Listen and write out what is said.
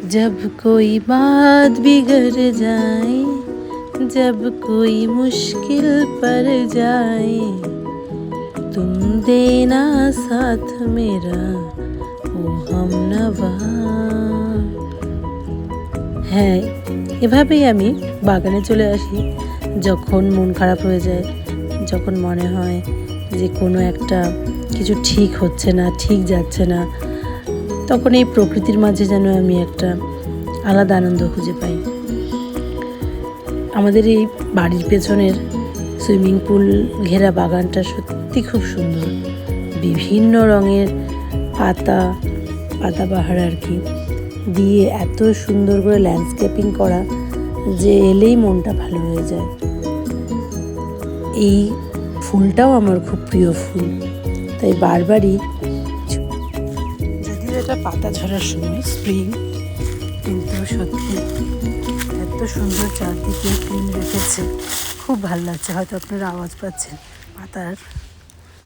जब कोई बात बिगड़ जाए, जब कोई मुश्किल पड़ जाए, तुम देना साथ मेरा ও হামনবা। হ্যাঁ, এভাবেই আমি বাগানে চলে আসি যখন মন খারাপ হয়ে যায়, যখন মনে হয় যে কোনো একটা কিছু ঠিক হচ্ছে না, ঠিক যাচ্ছে না, তখন এই প্রকৃতির মাঝে যেন আমি একটা আলাদা আনন্দ খুঁজে পাই। আমাদের এই বাড়ির পেছনের সুইমিং পুল ঘেরা বাগানটা সত্যি খুব সুন্দর। বিভিন্ন রঙের পাতাবাহার আর কি দিয়ে এত সুন্দর করে ল্যান্ডস্কেপিং করা যে এলেই মনটা ভালো হয়ে যায়। এই ফুলটাও আমার খুব প্রিয় ফুল, তাই বারবারই, যদিও এটা পাতা ঝরার সময় স্প্রিং, কিন্তু সত্যি এত সুন্দর চারদিকে ফুল রেখেছে, খুব ভালো লাগছে। হয়তো আপনারা আওয়াজ পাচ্ছেন পাতার।